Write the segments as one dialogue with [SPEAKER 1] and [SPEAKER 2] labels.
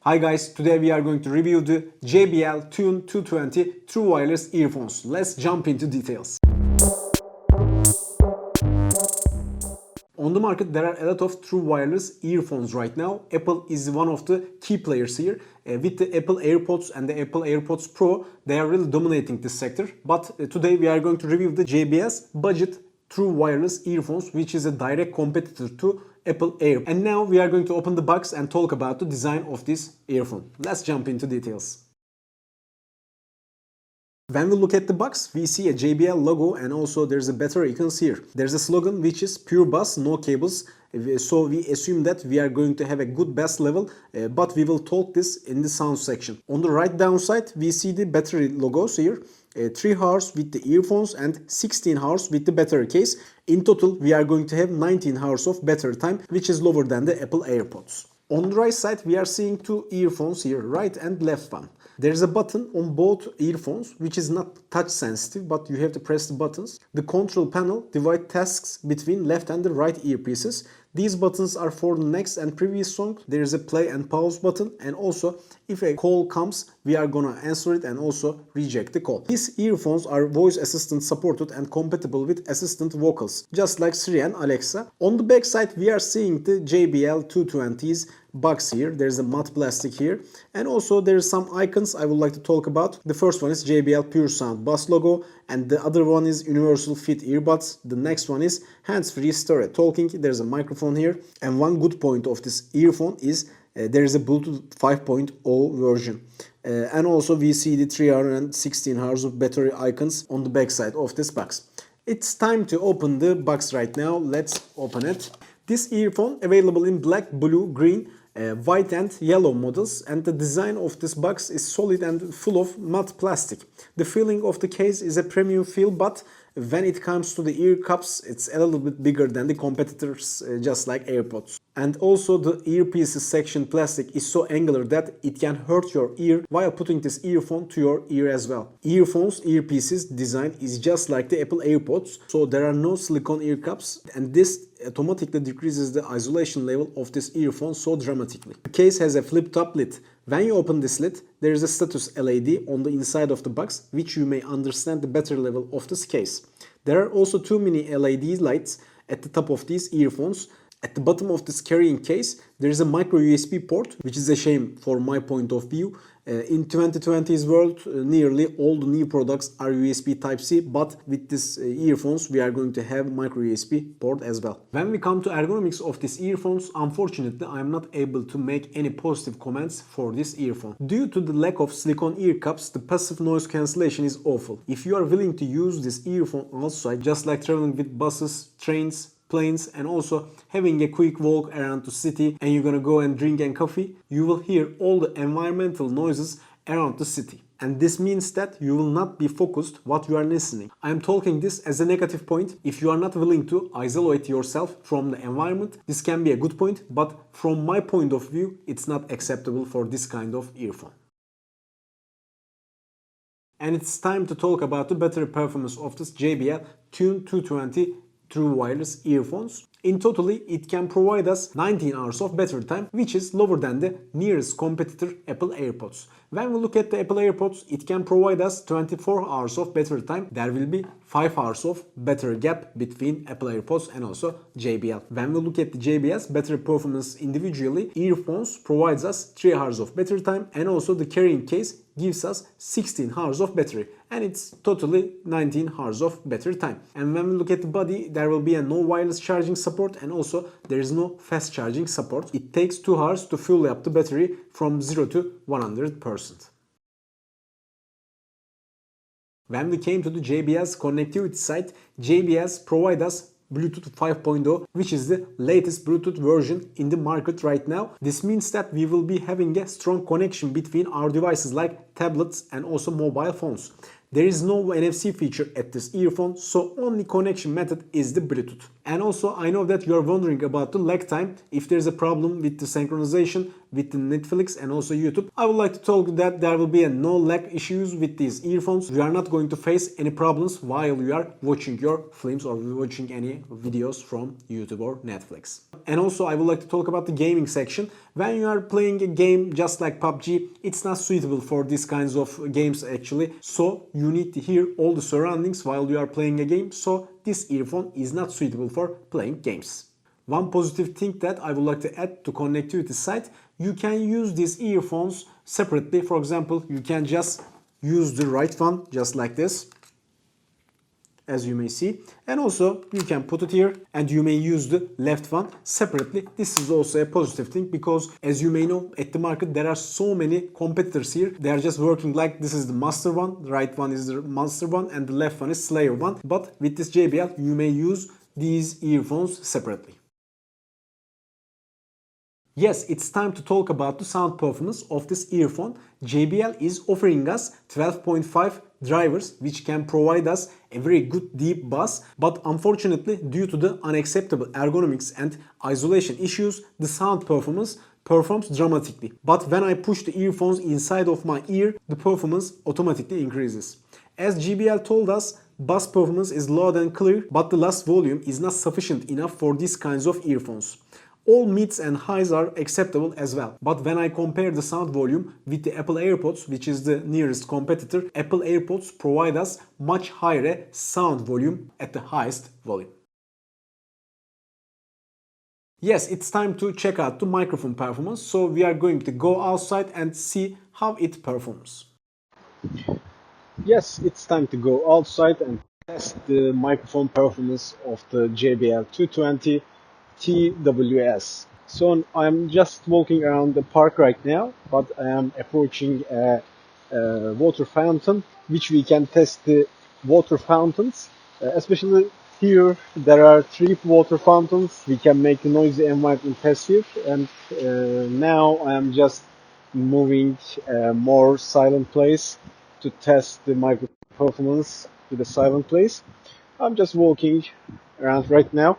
[SPEAKER 1] Hi guys, today we are going to review the JBL Tune 220 True Wireless earphones. Let's jump into details. On the market there are a lot of true wireless earphones right now. Apple is one of the key players here. With the Apple Airpods and the Apple Airpods Pro, they are really dominating this sector. But today we are going to review the JBS budget true wireless earphones, which is a direct competitor to Apple Air. And now we are going to open the box and talk about the design of this earphone. Let's jump into details. When we look at the box, we see a JBL logo and also there's a battery icons here. There's a slogan which is pure bass, no cables. So we assume that we are going to have a good bass level, but we will talk this in the sound section. On the right down side, we see the battery logos here. 3 hours with the earphones and 16 hours with the battery case. In total, we are going to have 19 hours of battery time, which is lower than the Apple Airpods. On the right side, we are seeing 2 earphones here, right and left one. There is a button on both earphones, which is not touch sensitive, but you have to press the buttons. The control panel divides tasks between left and the right earpieces. These buttons are for the next and previous song. There is a play and pause button, and also if a call comes, we are gonna answer it and also reject the call. These earphones are voice assistant supported and compatible with assistant vocals, just like Siri and Alexa. On the back side, we are seeing the JBL 220's box here. There's a matte plastic here, and also there's some icons I would like to talk about. The first one is JBL Pure Sound Bass logo, and the other one is Universal Fit earbuds. The next one is hands-free stereo talking. There's a microphone here, and one good point of this earphone is there is a Bluetooth 5.0 version. And also we see the 3 hour and 16 hours of battery icons on the back side of this box. It's time to open the box right now. Let's open it. This earphone available in black, blue, green, white and yellow models, and the design of this box is solid and full of matte plastic. The feeling of the case is a premium feel, but when it comes to the ear cups, it's a little bit bigger than the competitors, just like AirPods. And also the earpieces section plastic is so angular that it can hurt your ear while putting this earphone to your ear as well. Earpieces design is just like the Apple Airpods, so there are no silicone ear cups, and this automatically decreases the isolation level of this earphone so dramatically. The case has a flip top lid. When you open this lid, there is a status LED on the inside of the box, which you may understand the battery level of this case. There are also 2 mini LED lights at the top of these earphones. At the bottom of this carrying case, there is a micro USB port, which is a shame for my point of view. In 2020's world, nearly all the new products are USB Type-C, but with these earphones, we are going to have micro USB port as well. When we come to ergonomics of these earphones, unfortunately, I am not able to make any positive comments for this earphone. Due to the lack of silicone ear cups, the passive noise cancellation is awful. If you are willing to use this earphone outside, just like traveling with buses, trains, planes, and also having a quick walk around the city, and you're gonna go and drink a coffee, you will hear all the environmental noises around the city. And this means that you will not be focused what you are listening. I am talking this as a negative point. If you are not willing to isolate yourself from the environment, this can be a good point, but from my point of view, it's not acceptable for this kind of earphone. And it's time to talk about the battery performance of this JBL Tune 220 True Wireless earphones. In totally, it can provide us 19 hours of battery time, which is lower than the nearest competitor Apple Airpods. When we look at the Apple Airpods, it can provide us 24 hours of battery time. There will be 5 hours of battery gap between Apple Airpods and also JBL. When we look at the JBL's battery performance individually, earphones provides us 3 hours of battery time, and also the carrying case gives us 16 hours of battery, and it's totally 19 hours of battery time. And when we look at the body, there will be a no wireless charging support, and also there is no fast charging support. It takes 2 hours to fill up the battery from 0 to 100%. When we came to the JBL's connectivity side, JBL's provide us Bluetooth 5.0, which is the latest Bluetooth version in the market right now. This means that we will be having a strong connection between our devices like tablets and also mobile phones. There is no NFC feature at this earphone, so only connection method is the Bluetooth. And also I know that you are wondering about the lag time, if there's a problem with the synchronization with the Netflix and also YouTube. I would like to tell you that there will be no lag issues with these earphones. You are not going to face any problems while you are watching your films or watching any videos from YouTube or Netflix. And also I would like to talk about the gaming section. When you are playing a game just like PUBG, it's not suitable for these kinds of games actually. So you need to hear all the surroundings while you are playing a game. So this earphone is not suitable for playing games. One positive thing that I would like to add to connectivity side, you can use these earphones separately. For example, you can just use the right one just like this, as you may see, and also you can put it here and you may use the left one separately. This is also a positive thing because, as you may know, at the market there are so many competitors here. They are just working like this is the master one, the right one is the master one, and the left one is slayer one. But with this JBL you may use these earphones separately. Yes, it's time to talk about the sound performance of this earphone. JBL is offering us 12.5 drivers which can provide us a very good deep bass, but unfortunately due to the unacceptable ergonomics and isolation issues, the sound performance performs dramatically. But when I push the earphones inside of my ear, the performance automatically increases. As JBL told us, bass performance is loud and clear, but the loss volume is not sufficient enough for these kinds of earphones. All mids and highs are acceptable as well. But when I compare the sound volume with the Apple AirPods, which is the nearest competitor, Apple AirPods provide us much higher sound volume at the highest volume. Yes, it's time to check out the microphone performance. So we are going to go outside and see how it performs. Yes, it's time to go outside and test the microphone performance of the JBL 220 TWS. So I'm just walking around the park right now, but I am approaching a water fountain, which we can test the water fountains. Especially here, there are 3 water fountains. We can make a noisy environment test here. And now I am just moving a more silent place to test the microphone performance with a silent place. I'm just walking around right now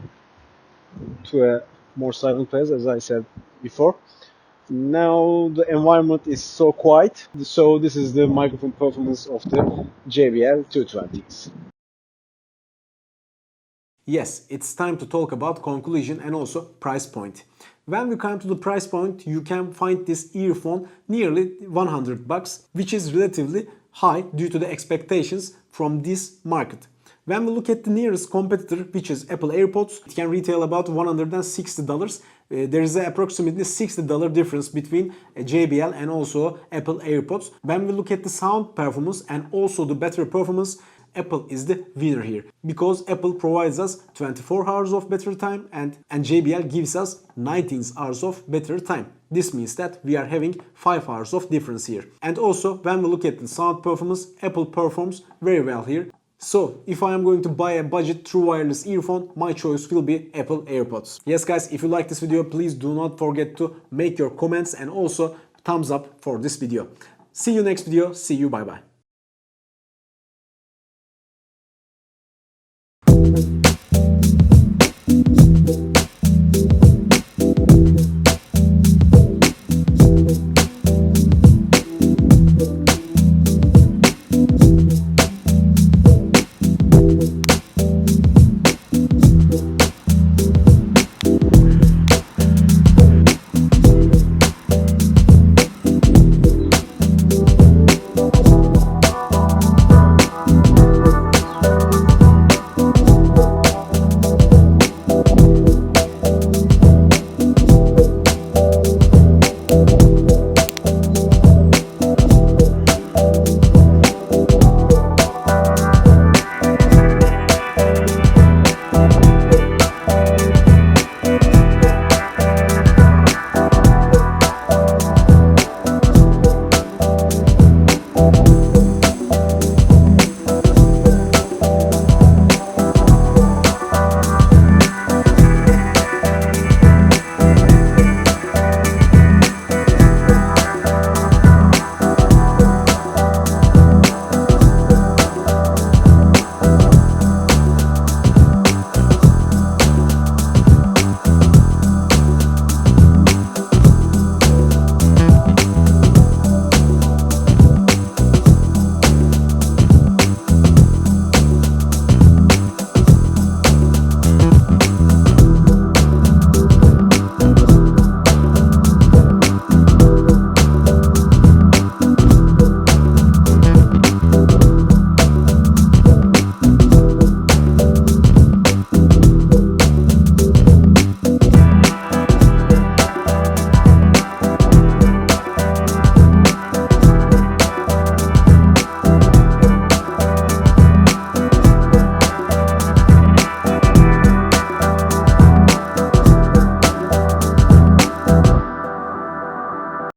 [SPEAKER 1] to a more silent place, as I said before. Now the environment is so quiet, so this is the microphone performance of the JBL 220s. Yes, it's time to talk about conclusion and also price point. When we come to the price point, you can find this earphone nearly $100, which is relatively high due to the expectations from this market. When we look at the nearest competitor, which is Apple AirPods, it can retail about $160. There is approximately $60 difference between JBL and also Apple AirPods. When we look at the sound performance and also the battery performance, Apple is the winner here, because Apple provides us 24 hours of battery time and JBL gives us 19 hours of battery time. This means that we are having 5 hours of difference here. And also when we look at the sound performance, Apple performs very well here. So, if I am going to buy a budget true wireless earphone, my choice will be Apple AirPods. Yes guys, if you like this video, please do not forget to make your comments and also thumbs up for this video. See you next video. See you. Bye bye.